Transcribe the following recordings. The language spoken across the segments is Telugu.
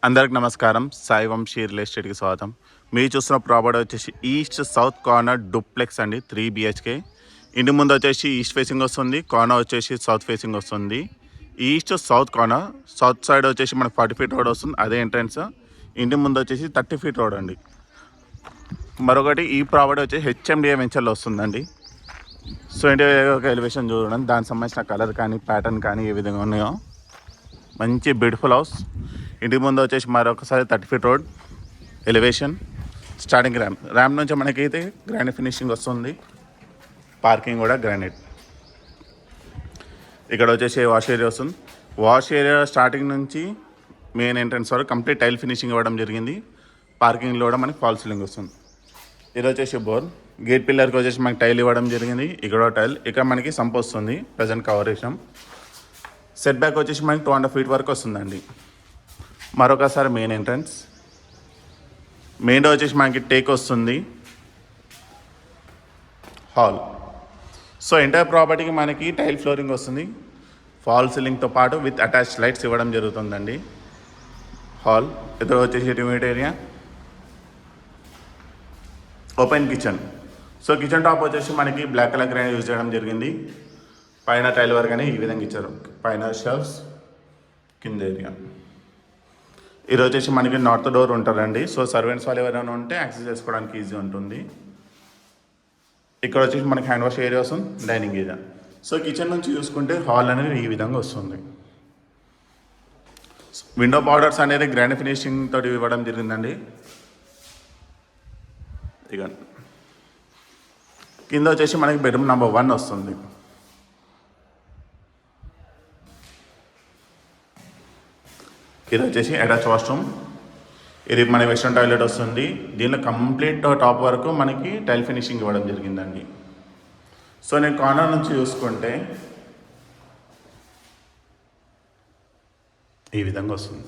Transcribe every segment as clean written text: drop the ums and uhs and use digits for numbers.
అందరికి నమస్కారం. సాయి వంశీ రియల్ ఎస్టేట్కి స్వాగతం. మీరు చూస్తున్న ప్రాపర్టీ వచ్చేసి ఈస్ట్ సౌత్ కార్నర్ డూప్లెక్స్ అండి, 3 BHK. ఇంటి ముందు వచ్చేసి ఈస్ట్ ఫేసింగ్ వస్తుంది, కార్నర్ వచ్చేసి సౌత్ ఫేసింగ్ వస్తుంది. East south corner, south side వచ్చేసి మనకు 40 feet రోడ్ వస్తుంది, అదే ఎంట్రన్స్. ఇంటి ముందు వచ్చేసి 30 feet రోడ్ అండి. మరొకటి ఈ ప్రాపర్టీ వచ్చేసి HMDA వెంచర్లో వస్తుందండి. సో ఇంటి ఒక ఎలివేషన్ చూడడం, దానికి సంబంధించిన కలర్ కానీ ప్యాటర్న్ కానీ ఏ విధంగా ఉన్నాయో, మంచి బ్యూటిఫుల్ హౌస్. ఇంటి ముందు వచ్చేసి మరొకసారి 30 feet road elevation, starting ramp నుంచి మనకైతే గ్రానైట్ ఫినిషింగ్ వస్తుంది, పార్కింగ్ కూడా గ్రానైట్. ఇక్కడ వచ్చేసి వాష్ ఏరియా వస్తుంది. వాష్ ఏరియా స్టార్టింగ్ నుంచి మెయిన్ ఎంట్రన్స్ వరకు కంప్లీట్ టైల్ ఫినిషింగ్ ఇవ్వడం జరిగింది. పార్కింగ్లో కూడా మనకి ఫాల్ సీలింగ్ వస్తుంది. ఇది వచ్చేసి బోర్, గేట్ పిల్లర్కి వచ్చేసి మనకి టైల్ ఇవ్వడం జరిగింది. ఇక్కడ టైల్, ఇక్కడ మనకి సంప్ వస్తుంది, ప్రజెంట్ కవర్ చేసాం. సెట్ బ్యాక్ వచ్చేసి మనకి 2.5 feet వరకు వస్తుందండి. మరొకసారి మెయిన్ ఎంట్రన్స్, మెయిన్ డోర్ వచ్చేసి మనకి టేక్ వస్తుంది, హాల్. సో ఎంటైర్ ప్రాపర్టీకి మనకి టైల్ ఫ్లోరింగ్ వస్తుంది, ఫాల్ సీలింగ్తో పాటు విత్ అటాచ్ లైట్స్ ఇవ్వడం జరుగుతుందండి. హాల్ ఇద్దరు వచ్చేసి unit area, open kitchen. So kitchen top వచ్చేసి మనకి బ్లాక్ కలర్ గ్రానైట్ యూజ్ చేయడం జరిగింది. పైన టైల్ వర్క్ అని ఈ విధంగా ఇచ్చారు, పైన షెల్ఫ్స్, కింద ఏరియా. ఇది వచ్చేసి మనకి నార్త్ డోర్ ఉంటుందండి. సో సర్వెంట్స్ వాళ్ళు ఎవరైనా ఉంటే యాక్సెస్ చేసుకోవడానికి ఈజీ ఉంటుంది. ఇక్కడ వచ్చేసి మనకి హ్యాండ్ వాష్ ఏరియా వస్తుంది, డైనింగ్ ఏరియా. సో కిచెన్ నుంచి చూసుకుంటే హాల్ అనేది ఈ విధంగా వస్తుంది. విండో బార్డర్స్ అనేది గ్రానైట్ ఫినిషింగ్ తోటి ఇవ్వడం జరిగిందండి. ఇక కింద వచ్చేసి మనకి బెడ్రూమ్ నెంబర్ 1 వస్తుంది. ఇది వచ్చేసి అటాచ్ వాష్రూమ్. ఇది మన వెస్ట్రన్ టాయిలెట్ వస్తుంది. దీనిలో కంప్లీట్ టాప్ వరకు మనకి టైల్ ఫినిషింగ్ ఇవ్వడం జరిగిందండి. సో నేను కార్నర్ నుంచి చూసుకుంటే ఈ విధంగా వస్తుంది.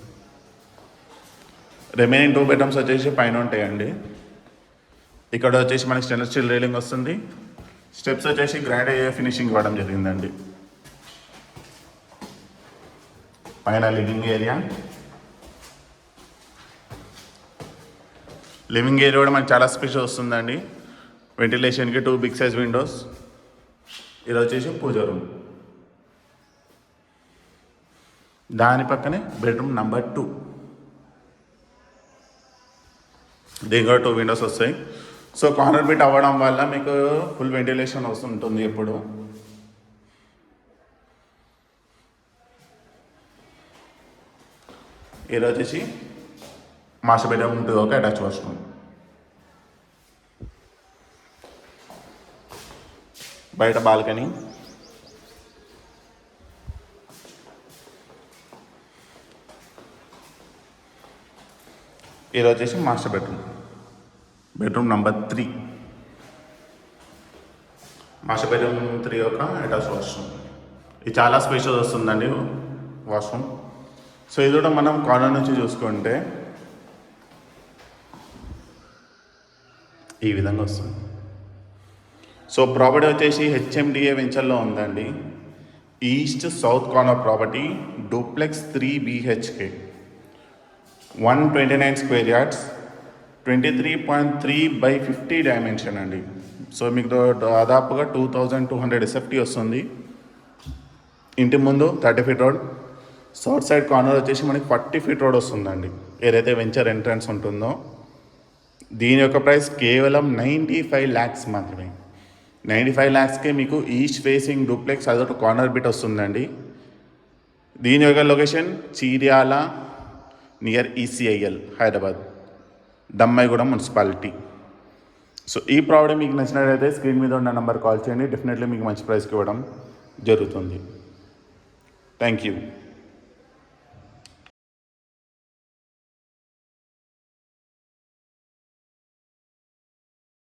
రిమైనింగ్ 2 bedrooms వచ్చేసి పైన ఉంటాయండి. ఇక్కడ వచ్చేసి మనకి స్టెయిన్లెస్ స్టీల్ రైలింగ్ వస్తుంది. స్టెప్స్ వచ్చేసి గ్రానైట్ ఫినిషింగ్ ఇవ్వడం జరిగిందండి. పైన లివింగ్ ఏరియా, లివింగ్ ఏరియా కూడా మనకి చాలా స్పేషియస్ వస్తుందండి. వెంటిలేషన్కి 2 big size విండోస్. ఇది వచ్చేసి పూజ రూమ్, దాని పక్కనే బెడ్రూమ్ నెంబర్ 2. దీనికి కూడా 2 windows వస్తాయి. సో కార్నర్ బిట్ అవ్వడం వల్ల మీకు ఫుల్ వెంటిలేషన్ వస్తుంటుంది ఎప్పుడు. ఇది వచ్చేసి మాస్టర్ బెడ్రూమ్ ఉంటుంది, ఒక అటాచ్ వాష్రూమ్. బయట బాల్కనీ, ఇది వచ్చేసి master bedroom number 3. Master bedroom 3 ఒక అటాచ్ వాష్రూమ్. ఇది చాలా స్పేషియస్ వస్తుందండి వాష్రూమ్. సో ఇది కూడా మనం కార్నర్ నుంచి చూసుకుంటే ఈ విధంగా వస్తుంది. సో ప్రాపర్టీ వచ్చేసి HMDA వెంచర్లో ఉందండి. East south corner property, duplex 3 BHK, 129 square yards, 23.3/50 dimension అండి. సో మీకు దాదాపుగా 2200 SFT వస్తుంది. ఇంటి ముందు 30 feet road, south side corner వచ్చేసి మనకి 40 feet రోడ్ వస్తుందండి, ఏదైతే వెంచర్ ఎంట్రన్స్ ఉంటుందో. దీని యొక్క ప్రైస్ కేవలం 95 lakhs మాత్రమే. 95 lakhsకే మీకు ఈస్ట్ ఫేసింగ్ డూప్లెక్స్ అదొక కార్నర్ బిట్ వస్తుందండి. దీని యొక్క location Cheeryal, near ECIL, Hyderabad, Dammaiguda municipality. So ఈ ప్రాపర్టీ మీకు నచ్చినట్లయితే స్క్రీన్ మీద ఉన్న నెంబర్ కాల్ చేయండి. డెఫినెట్లీ మీకు మంచి ప్రైస్కి ఇవ్వడం జరుగుతుంది. Thank you.